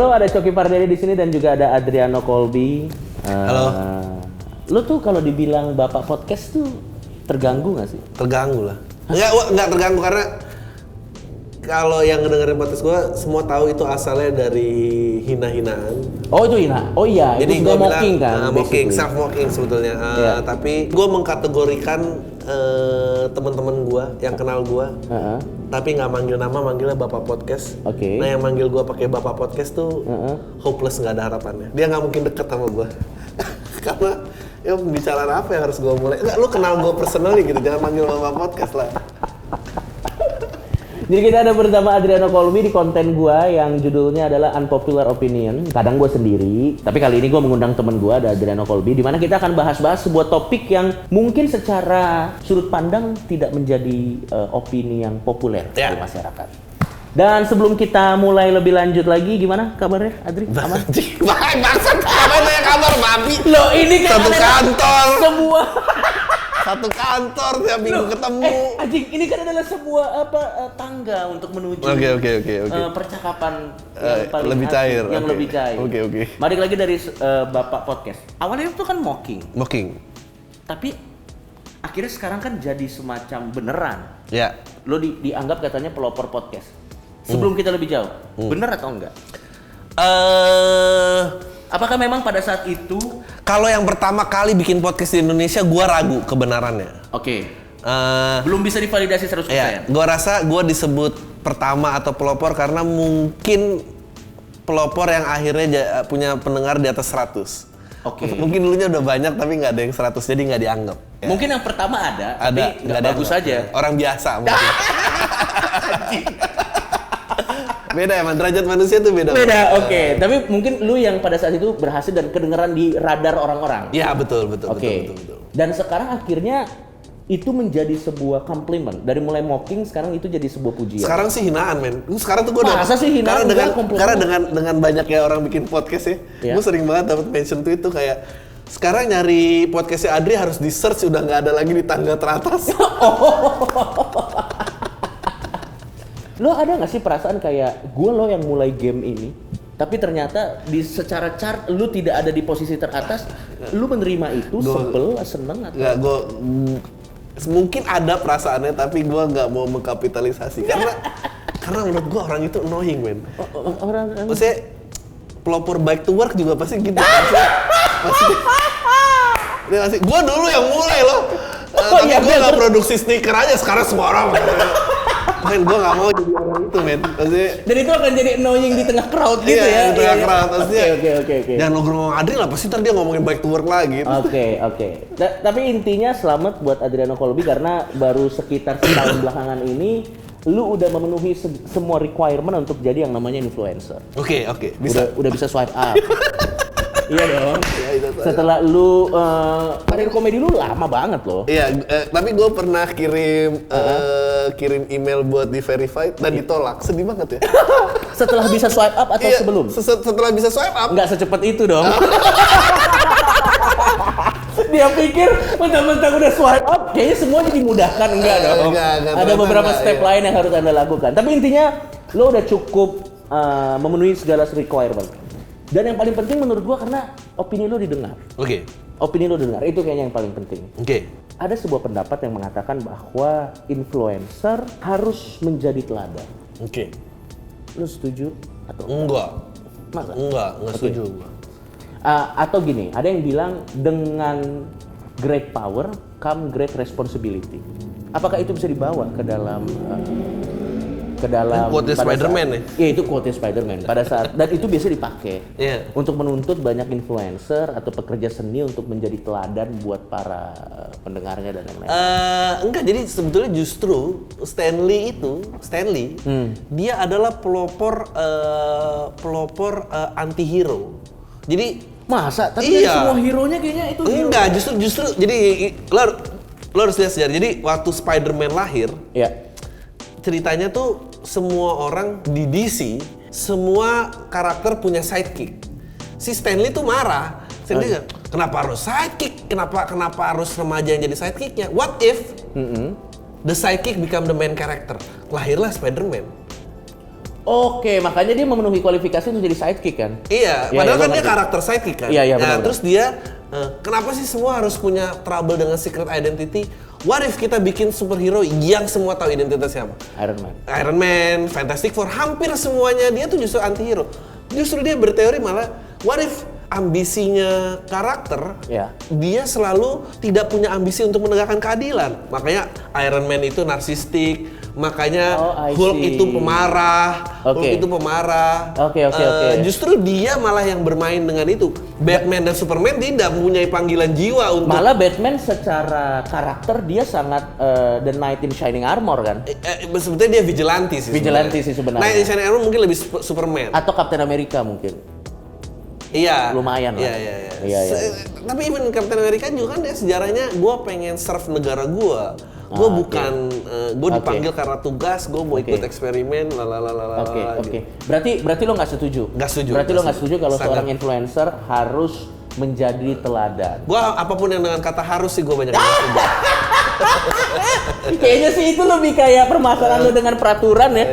Halo, ada Coki Pardede di sini dan juga ada Adriano Colby. Halo. Lu tuh kalau dibilang bapak podcast tuh terganggu nggak sih? Terganggu lah. Enggak terganggu karena kalau yang ngedengerin podcast gue semua tahu itu asalnya dari hina-hinaan. Oh itu hina. Oh iya, Jadi itu gue juga mocking kan? mocking, self mocking sebetulnya. Tapi gue mengkategorikan teman-teman gue yang kenal gue, tapi nggak manggil nama, manggilnya bapak podcast. Oke. Nah yang manggil gue pakai bapak podcast tuh hopeless, nggak ada harapannya. Dia nggak mungkin deket sama gue karena ya pembicaraan apa yang harus gue mulai? Enggak, lu kenal gue personally gitu, jangan manggil bapak podcast lah. Jadi kita ada bersama Adriano Colby di konten gua yang judulnya adalah Unpopular Opinion. Kadang gua sendiri, tapi kali ini gua mengundang teman gua, ada Adriano Colby, di mana kita akan bahas-bahas sebuah topik yang mungkin secara sudut pandang tidak menjadi opini yang populer di masyarakat. Dan sebelum kita mulai lebih lanjut lagi, gimana kabarnya Adri? Aman? Maksud apa ya kabar babi? Loh ini kan satu kantor. Semua Satu kantor tiap minggu ketemu. Anjing, ini kan adalah sebuah tangga untuk menuju Oke. percakapan yang paling lebih cair. Yang lebih cair. Oke. Balik lagi dari Bapak Podcast. Awalnya itu kan mocking. Tapi akhirnya sekarang kan jadi semacam beneran. Ya. Lo dianggap katanya pelopor podcast. Sebelum kita lebih jauh, bener atau enggak? Apakah memang pada saat itu? Kalau yang pertama kali bikin podcast di Indonesia, gua ragu kebenarannya. Oke. Belum bisa divalidasi 100%. Ya, gua rasa gua disebut pertama atau pelopor karena mungkin pelopor yang akhirnya punya pendengar di atas 100. Oke. Mungkin dulunya udah banyak tapi nggak ada yang 100, jadi nggak dianggap. Ya. Mungkin yang pertama ada tapi nggak bagus aja. Orang biasa mungkin. Beda emang, derajat manusia tuh beda. Oke. Tapi mungkin lu yang pada saat itu berhasil dan kedengeran di radar orang-orang. Iya, betul. Oke. Dan sekarang akhirnya itu menjadi sebuah komplimen. Dari mulai mocking sekarang itu jadi sebuah pujian. Sekarang sih hinaan, men. Sekarang tuh gue masa sih hinaan? Karena dengan banyaknya orang bikin podcast ya. Gue sering banget dapat mention tuh itu kayak sekarang nyari podcastnya Adri harus di search, udah nggak ada lagi di tangga teratas. Lo ada nggak sih perasaan kayak gue lo yang mulai game ini, tapi ternyata secara chart lu tidak ada di posisi teratas, lu menerima itu, sebel, seneng atau? Nggak, mungkin ada perasaannya, tapi gue nggak mau mengkapitalisasi karena menurut gue orang itu annoying, men. Maksudnya pelopor bike to work juga pasti gitu. Pasti. Gue dulu yang mulai loh. Tapi gue nggak produksi stiker aja, sekarang semua orang. Men, gue gak mau jadi orang itu, men. Maksudnya, dan itu akan jadi annoying di tengah crowd gitu ya? Iya, di tengah crowd. Maksudnya, Oke. jangan ngomong Adri lah, pasti ntar dia ngomongin bike to work lagi. Oke. Tapi intinya selamat buat Adriano Colby karena baru sekitar setahun belakangan ini, lu udah memenuhi semua requirement untuk jadi yang namanya influencer. Oke. Bisa. Udah bisa swipe up. Iya dong. Setelah lu karir komedi lu lama banget loh. Iya, tapi gue pernah kirim email buat di verified dan ditolak. Sedih banget ya. Setelah bisa swipe up atau sebelum? Setelah bisa swipe up. Nggak secepat itu dong. Dia pikir mentang-mentang udah swipe up, kayaknya semuanya dimudahkan. Enggak dong. Ada beberapa step lain yang harus Anda lakukan. Tapi intinya lo udah cukup memenuhi segala requirement. Dan yang paling penting menurut gua karena opini lo didengar. Oke. Opini lo didengar, itu kayaknya yang paling penting. Oke. Ada sebuah pendapat yang mengatakan bahwa influencer harus menjadi teladan. Oke. Lo setuju atau enggak? Masa? Enggak setuju gua. Atau gini, ada yang bilang dengan great power come great responsibility. Apakah itu bisa dibawa ke dalam quote Spider-Man ya? Iya, itu quote Spider-Man pada saat, dan itu biasa dipakai untuk menuntut banyak influencer atau pekerja seni untuk menjadi teladan buat para pendengarnya dan lain-lain. Enggak, jadi sebetulnya justru Stanley dia adalah pelopor anti-hero. Jadi masa? Tapi semua hero-nya kayaknya itu hero. Enggak, justru jadi lo harus lihat sejarah. Jadi waktu Spider-Man lahir, ceritanya tuh semua orang di DC, semua karakter punya sidekick. Si Stanley tuh marah. Stanley kenapa harus sidekick? Kenapa harus remaja yang jadi sidekicknya? What if the sidekick become the main character? Lahirlah Spider-Man. Oke, makanya dia memenuhi kualifikasi untuk jadi sidekick kan? Iya, padahal kan dia karakter sidekick kan. Iya, benar. Nah, terus dia kenapa sih semua harus punya trouble dengan secret identity? What if kita bikin superhero yang semua tahu identitasnya apa? Iron Man, Fantastic Four, hampir semuanya dia tuh justru anti-hero. Justru dia berteori malah, what if ambisinya karakter, dia selalu tidak punya ambisi untuk menegakkan keadilan. Makanya Iron Man itu narsistik, makanya Hulk itu pemarah, Oke. Justru dia malah yang bermain dengan itu. Batman dan Superman tidak mempunyai panggilan jiwa untuk. Malah Batman secara karakter dia sangat The Knight in Shining Armor kan? Sebetulnya dia vigilante sih. Sebenarnya. Knight in Shining Armor mungkin lebih Superman. Atau Captain America mungkin. Iya. Lumayan lah. Iya. Tapi even Captain America juga kan dia sejarahnya gue pengen serve negara gue. Gue bukan, gue dipanggil karena tugas, gue mau ikut eksperimen, Oke. Berarti lo nggak setuju? Nggak setuju. Berarti lo nggak setuju kalau seorang influencer harus menjadi teladan? Gue apapun yang dengan kata harus sih gue banyak setuju. Kayaknya sih itu lebih kayak permasalahan lo dengan peraturan ya.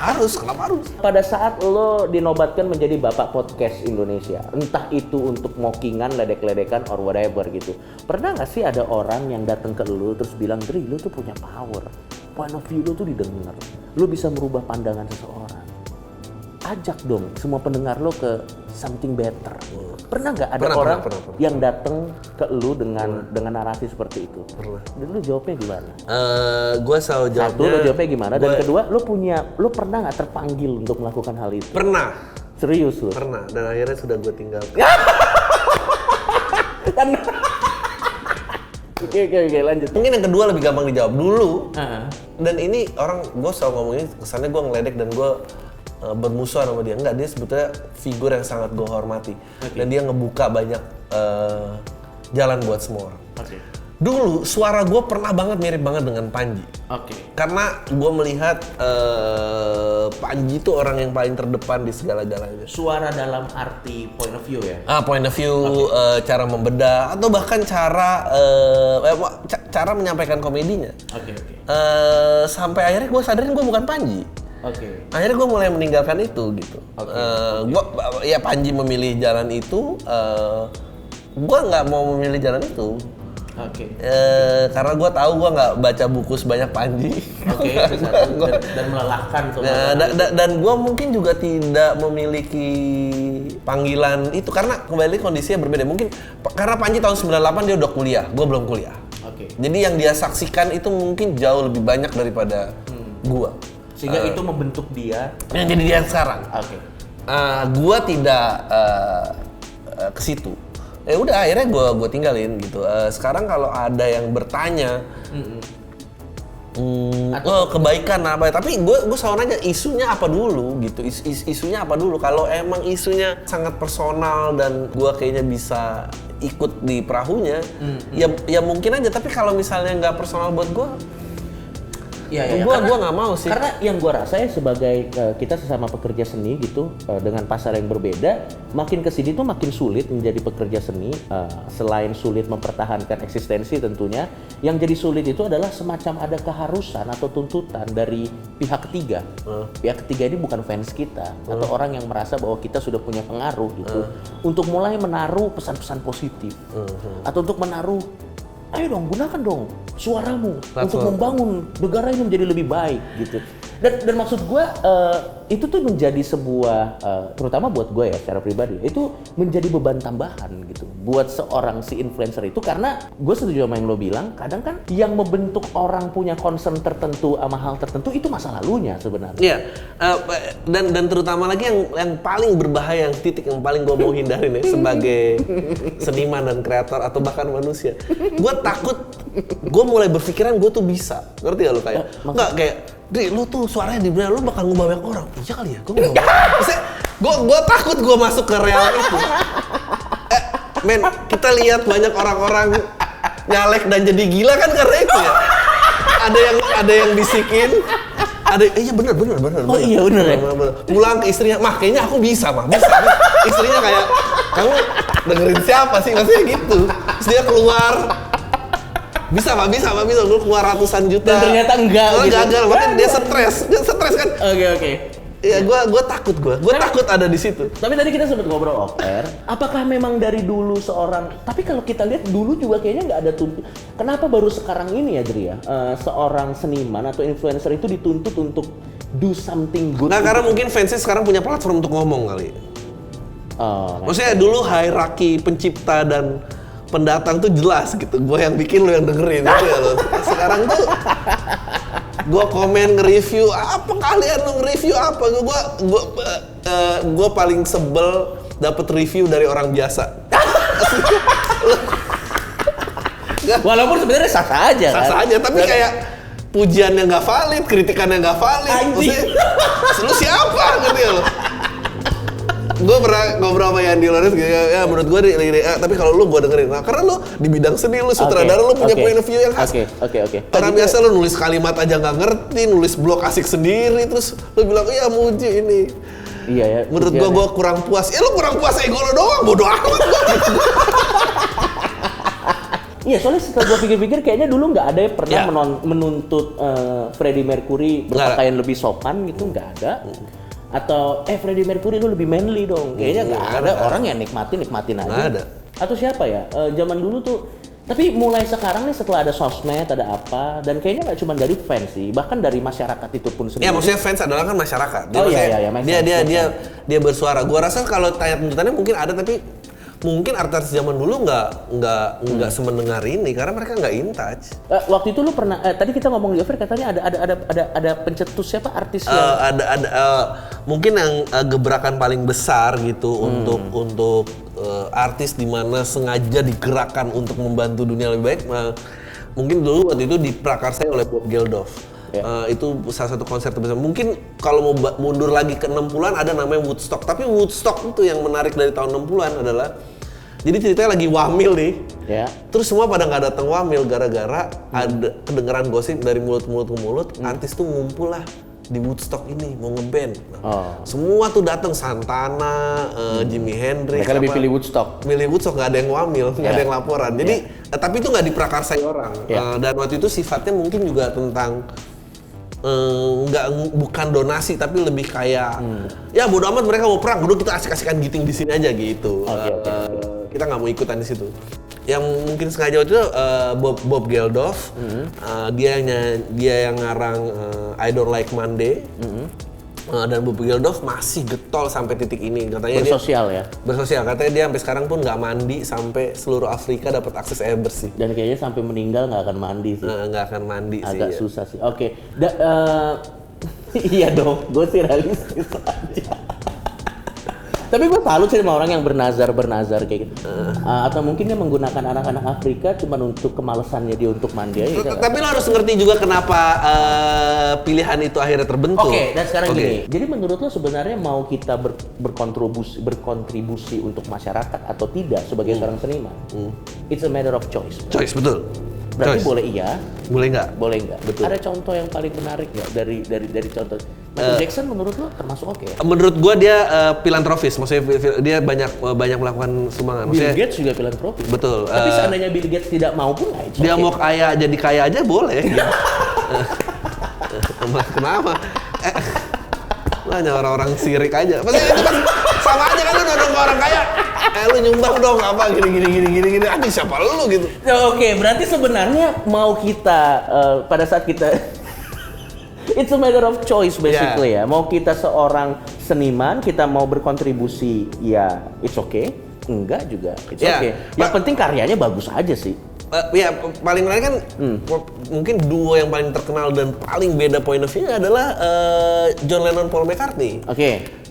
Harus, kenapa harus? Pada saat lo dinobatkan menjadi bapak podcast Indonesia, entah itu untuk mockingan, ledek-ledekan, or whatever gitu, pernah nggak sih ada orang yang datang ke lo terus bilang, Dri, lo tuh punya power, point of view lo tuh didengar, lo bisa merubah pandangan seseorang. Ajak dong semua pendengar lo ke something better. Pernah nggak ada orang yang datang ke lu dengan narasi seperti itu? Pernah. Dan lu jawabnya gimana? Gue selalu jawabnya. Satu, lu jawabnya gimana? Dan kedua, lu pernah nggak terpanggil untuk melakukan hal itu? Pernah. Serius lu? Pernah. Dan akhirnya sudah gue tinggalkan. Oke, lanjut. Mungkin yang kedua lebih gampang dijawab dulu. Dan ini orang, gue selalu ngomongin kesannya gue ngeledek dan gue bermusuhan sama dia. Enggak, dia sebetulnya figur yang sangat gue hormati. Dan dia ngebuka banyak jalan buat semua orang. Dulu suara gue pernah banget mirip banget dengan Panji. Karena gue melihat Panji itu orang yang paling terdepan di segala-galanya. Suara dalam arti point of view ya? Point of view, cara membedah, atau bahkan cara menyampaikan komedinya. Sampai akhirnya gue sadarin gue bukan Panji. Akhirnya gue mulai meninggalkan itu gitu. Ya Panji memilih jalan itu, gue nggak mau memilih jalan itu. Karena gue tahu gue nggak baca buku sebanyak Panji. Dan melelahkan tuh. Dan gue mungkin juga tidak memiliki panggilan itu karena kembali kondisinya berbeda. Mungkin karena Panji tahun 98 dia udah kuliah, gue belum kuliah. Jadi yang dia saksikan itu mungkin jauh lebih banyak daripada gue. Sehingga itu membentuk dia yang jadi dia sekarang. Gua tidak ke situ. Ya udah akhirnya gua tinggalin gitu. Sekarang kalau ada yang bertanya kebaikan apa, tapi gue selalu nanya isunya apa dulu gitu. Isunya apa dulu. Kalau emang isunya sangat personal dan gue kayaknya bisa ikut di perahunya, ya mungkin aja. Tapi kalau misalnya nggak personal buat gue, gue nggak mau sih. Karena yang gue rasa ya sebagai kita sesama pekerja seni gitu, dengan pasar yang berbeda, makin kesini tuh makin sulit menjadi pekerja seni. Selain sulit mempertahankan eksistensi tentunya, yang jadi sulit itu adalah semacam ada keharusan atau tuntutan dari pihak ketiga. Pihak ketiga ini bukan fans kita atau orang yang merasa bahwa kita sudah punya pengaruh gitu, untuk mulai menaruh pesan-pesan positif atau untuk menaruh, ayo dong, gunakan dong suaramu untuk membangun negara ini menjadi lebih baik gitu. Dan maksud gue itu tuh menjadi sebuah, terutama buat gue ya secara pribadi, itu menjadi beban tambahan gitu buat seorang si influencer itu. Karena gue setuju sama yang lo bilang, kadang kan yang membentuk orang punya concern tertentu sama hal tertentu itu masa lalunya sebenarnya. Iya, dan terutama lagi yang paling berbahaya, yang titik yang paling gue mau hindarin ya sebagai seniman dan kreator atau bahkan manusia. Gue takut, gue mulai berpikiran gue tuh bisa, ngerti gak lo kayak? Enggak kayak, Dri, lu tuh suaranya di benar, lu bakal ngubah banyak orang. Iya kali ya, gue ngubah banyak. Gue takut gue masuk ke real itu. Men, kita lihat banyak orang-orang nyalek dan jadi gila kan karena itu ya. Ada yang bisikin, iya bener. Oh iya bener ya. Pulang ke istrinya, mah kayaknya aku bisa mah, bisa. Istrinya kayak, kamu dengerin siapa sih, maksudnya gitu. Terus dia keluar, Bisa lu keluar ratusan juta. Dan ternyata enggak gitu. Gagal, makanya dia stres kan. Oke. Iya, gue takut ada di situ. Tapi tadi kita sempat ngobrol off air, apakah memang dari dulu tapi kalau kita lihat dulu juga kayaknya nggak ada tuntut. Kenapa baru sekarang ini ya, Dri ya? Seorang seniman atau influencer itu dituntut untuk do something good. Nah, karena mungkin fansnya sekarang punya platform untuk ngomong kali. Maksudnya dulu hierarki pencipta dan pendatang tuh jelas gitu. Gue yang bikin, lo yang dengerin gitu ya lo. Sekarang tuh gue komen nge-review apa, kalian lo nge-review apa? Gue paling sebel dapet review dari orang biasa. Walaupun sebenarnya sah aja. Sah aja, tapi kayak pujiannya nggak valid, kritikannya nggak valid. Maksudnya, lu siapa gitu ya lo? Gue pernah ngobrol sama Yandi Lorenz gitu, ya menurut gue tapi kalau lu gue dengerin. Nah, karena lu di bidang seni, lu sutradara, lu punya point of view yang khas. Oke. Orang biasa lu nulis kalimat aja nggak ngerti, nulis blog asik sendiri, terus lu bilang, iya muji ini. Iya ya. Menurut gue kurang puas. Ya lu kurang puas ego lo doang, bodo amat. Iya, soalnya setelah gue pikir-pikir kayaknya dulu nggak ada yang pernah menuntut Freddie Mercury berpakaian lebih sopan gitu, nggak ada. Atau Freddie Mercury lu lebih manly dong. Kayaknya nggak ada orang yang nikmatin aja. Nggak ada. Atau siapa ya? Zaman dulu tuh. Tapi mulai sekarang nih setelah ada sosmed, ada apa, dan kayaknya nggak cuma dari fans sih, bahkan dari masyarakat itu pun sendiri. Ya maksudnya fans adalah kan masyarakat. Dia bersuara. Gua rasa kalau tanya tuntutannya mungkin ada, tapi mungkin artis zaman dulu nggak semendengar ini karena mereka nggak in touch. Waktu itu lu pernah tadi kita ngomong di over katanya ada pencetus siapa artis yang mungkin yang gebrakan paling besar gitu untuk artis di mana sengaja digerakkan untuk membantu dunia lebih baik. Mungkin dulu waktu itu diprakarsai oleh Bob Geldof. Itu salah satu konser terbesar. Mungkin kalau mau mundur lagi ke 60-an ada namanya Woodstock. Tapi Woodstock itu yang menarik dari tahun 60-an adalah jadi ceritanya lagi wamil nih. Terus semua pada nggak datang wamil gara-gara ada kedengeran gosip dari mulut ke mulut. Artis tuh ngumpul lah di Woodstock ini mau ngeband. Semua tuh datang, Santana, Jimi Hendrix. Mereka lebih pilih Woodstock. Nggak ada yang wamil, nggak ada yang laporan. Jadi tapi itu nggak diprakarsai orang. Dan waktu itu sifatnya mungkin juga tentang bukan donasi tapi lebih kayak ya bodo amat mereka mau perang, bodo kita asik-asikan giting di sini aja gitu. Kita nggak mau ikutan di situ. Yang mungkin sengaja waktu itu Bob Geldof, dia yang ngarang I Don't Like Monday. Dan Bob Geldof masih getol sampai titik ini, katanya bersosial, katanya dia sampai sekarang pun nggak mandi sampai seluruh Afrika dapat akses air bersih. Dan kayaknya sampai meninggal nggak akan mandi sih. Nggak akan mandi sih. Agak susah sih. Oke. Iya dong, gue sih realistis aja. Tapi gue salut sih sama orang yang bernazar kayak gitu. Atau mungkin dia menggunakan anak-anak Afrika cuma untuk kemalasannya dia untuk mandi aja. Tapi lo harus ngerti juga kenapa pilihan itu akhirnya terbentuk. Oke, dan sekarang gini. Jadi menurut lo sebenarnya mau kita berkontribusi untuk masyarakat atau tidak sebagai seorang seniman? It's a matter of choice. Choice, betul. Berarti boleh iya, boleh nggak? Betul. Ada contoh yang paling menarik nggak dari contoh? Michael Jackson menurut lo termasuk oke? Menurut gua dia filantropis, maksudnya dia banyak melakukan sumbangan. Bill Gates juga filantropis. Betul. Tapi seandainya Bill Gates tidak mau pun nggak. Dia mau jadi kaya aja boleh. Gitu. Kenapa? Hanya orang-orang sirik aja. Maksudnya itu kan sama aja kan lu nodong ke orang kaya. Lu nyumbang dong apa gini. Aduh siapa lu gitu. Oke, berarti sebenarnya mau kita pada saat kita it's a matter of choice basically ya. Mau kita seorang seniman, kita mau berkontribusi ya it's okay. Enggak juga it's okay. Yang penting karyanya bagus aja sih. Paling menarik kan mungkin duo yang paling terkenal dan paling beda point of view adalah John Lennon Paul McCartney.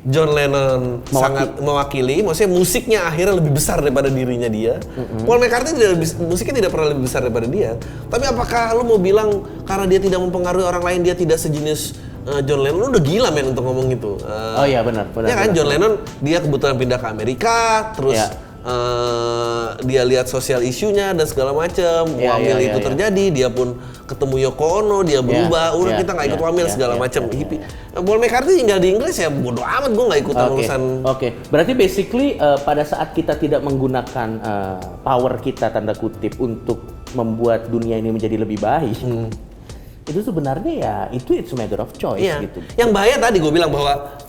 John Lennon sangat mewakili, maksudnya musiknya akhirnya lebih besar daripada dirinya dia. Paul McCartney musiknya tidak pernah lebih besar daripada dia. Tapi apakah lu mau bilang karena dia tidak mempengaruhi orang lain dia tidak sejenis John Lennon? Lu udah gila men untuk ngomong itu. Oh iya benar. Ya kan John Lennon dia kebetulan pindah ke Amerika, terus dia lihat sosial isunya dan segala macam, wamil itu terjadi, dia pun ketemu Yoko Ono, dia berubah, udah kita nggak ikut wamil segala macam. Paul McCartney tinggal di Inggris ya bodo amat, gue nggak ikutan urusan. Berarti basically pada saat kita tidak menggunakan power kita tanda kutip untuk membuat dunia ini menjadi lebih baik, itu sebenarnya ya it's a matter of choice gitu. Yang bahaya tadi gue bilang bahwa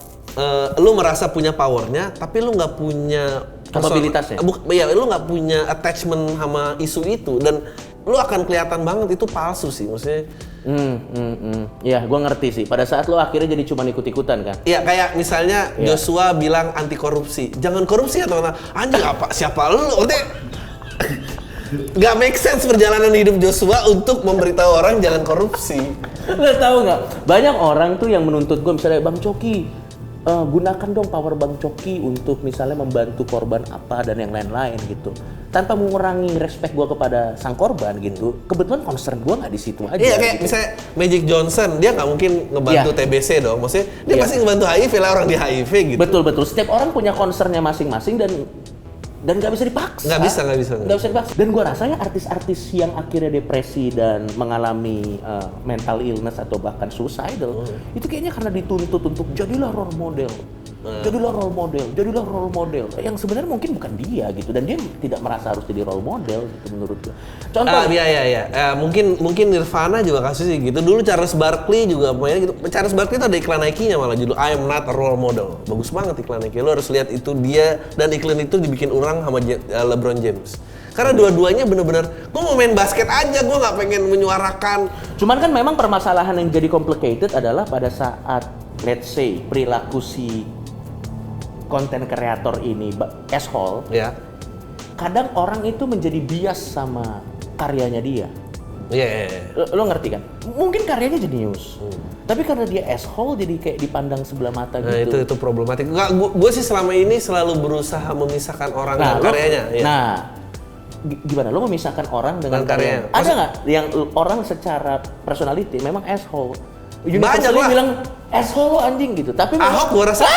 lu merasa punya powernya, tapi lu nggak punya kapabilitasnya. Lu nggak punya attachment sama isu itu, dan lu akan kelihatan banget itu palsu sih, maksudnya. Ya, gue ngerti sih. Pada saat lu akhirnya jadi cuma ikut-ikutan kan? Iya, kayak misalnya Joshua bilang anti korupsi, jangan korupsi atau anjing apa? Siapa lu? Nggak make sense perjalanan hidup Joshua untuk memberitahu orang jangan korupsi. Lo tahu nggak? Banyak orang tuh yang menuntut gue, misalnya Bang Coki, gunakan dong power Bang Coki untuk misalnya membantu korban apa dan yang lain-lain gitu, tanpa mengurangi respect gue kepada sang korban gitu. Kebetulan concern gue nggak di situ aja. Iya, kayak gitu. misalnya Magic Johnson, dia nggak mungkin ngebantu TBC dong, maksudnya dia pasti ngebantu HIV lah, orang di HIV gitu. Betul. Setiap orang punya concernnya masing-masing dan nggak bisa dipaksa. Nggak bisa dipaksa. Dan gue rasanya artis-artis yang akhirnya depresi dan mengalami mental illness atau bahkan suicidal, itu kayaknya karena dituntut untuk jadilah role model. Jadilah role model. Yang sebenarnya mungkin bukan dia gitu, dan dia tidak merasa harus jadi role model gitu menurut gue. Contoh. Mungkin Nirvana juga kasusnya gitu. Dulu Charles Barkley juga pemainnya gitu. Charles Barkley itu ada iklan Nike-nya malah judul I am not a role model. Bagus banget iklan Nike. Lo harus lihat itu, dia dan iklan itu dibikin orang sama LeBron James. Karena dua-duanya bener-bener, gue mau main basket aja, gue nggak pengen menyuarakan. Cuman kan memang permasalahan yang jadi complicated adalah pada saat, let's say, perilaku si konten kreator ini asshole, kadang orang itu menjadi bias sama karyanya dia. Lo ngerti kan? Mungkin karyanya jenius, tapi karena dia asshole jadi kayak dipandang sebelah mata gitu. Itu problematik. Gue sih selama ini selalu berusaha memisahkan orang dan karyanya. Gimana? Lo memisahkan orang dengan karyanya? Ada nggak yang orang secara personality memang asshole? Banyak lah. Bilang asshole lo anjing gitu, tapi Ahok gue rasa.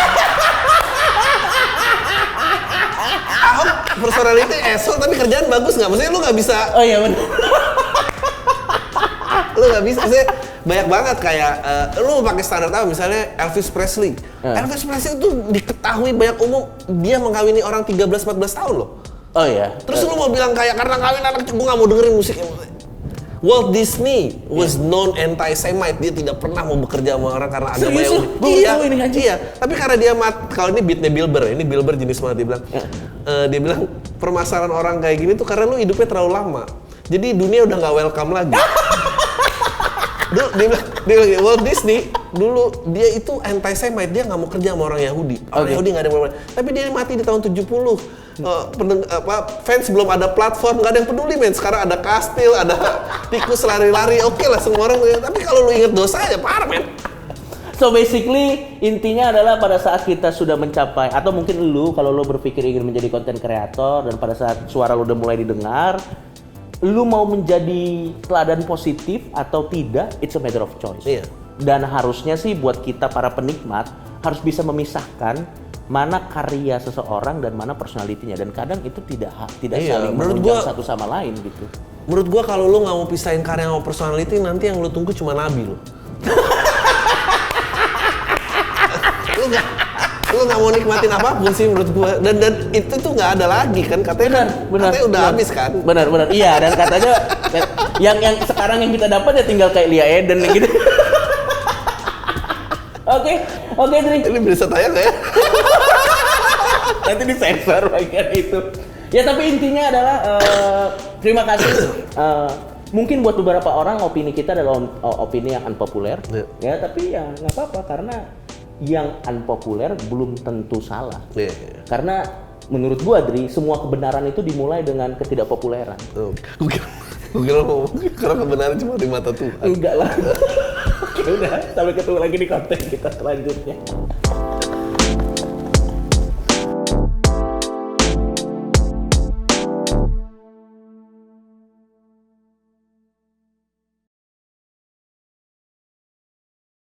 Ahok personality asshole tapi kerjaan bagus nggak? Maksudnya lu nggak bisa. Oh iya benar. Lu nggak bisa. Maksudnya banyak banget kayak lu pakai standar apa? Misalnya Elvis Presley. Elvis Presley itu diketahui banyak umum dia mengkawini orang 13-14 tahun loh. Oh iya. Terus lu mau bilang kayak karena kawin anak, gue nggak mau dengerin musiknya. Walt Disney was known anti-Semite, dia tidak pernah mau bekerja sama orang karena agama Yahudi. Iya, tapi karena dia kalau ini beatnya Bilber, ini Bilber jenis banget, dia bilang, dia bilang permasalahan orang kayak gini tuh karena lu hidupnya terlalu lama, jadi dunia udah nggak welcome lagi. Dia bilang Walt Disney dulu dia itu anti-Semite, dia nggak mau kerja sama orang Yahudi. Orang Yahudi nggak ada yang tapi dia mati di tahun 70. Fans belum ada platform, nggak ada yang peduli men. Sekarang ada kastil, ada tikus lari-lari, oke lah semua orang. Tapi kalau lu inget dosa ya parah men. So basically intinya adalah pada saat kita sudah mencapai, atau mungkin lu kalau lu berpikir ingin menjadi content creator dan pada saat suara lu udah mulai didengar, lu mau menjadi teladan positif atau tidak, it's a matter of choice. Iya. Dan harusnya sih buat kita para penikmat harus bisa memisahkan mana karya seseorang dan mana personalitinya, dan kadang itu tidak saling menunjang satu sama lain gitu. Menurut gua kalau lu nggak mau pisahin karya sama personality, nanti yang lu tunggu cuma Nabi lu. Lu nggak mau nikmatin apapun sih menurut gua, dan itu tuh nggak ada lagi kan, katanya udah habis kan. Benar iya, dan katanya yang sekarang yang kita dapat ya tinggal kayak Lia Eden gitu. Oke, Dri. Ini bisa tayang nggak ya? Nanti disensor bagian itu. Ya tapi intinya adalah terima kasih. Mungkin buat beberapa orang opini kita adalah opini yang unpopuler. Ya tapi ya nggak apa-apa, karena yang unpopuler belum tentu salah. Karena menurut gua, Dri, semua kebenaran itu dimulai dengan ketidakpopuleran. Gue kira karena kebenaran cuma di mata Tuhan. Enggak lah. Oke, udah, sampai ketemu lagi di konten kita selanjutnya.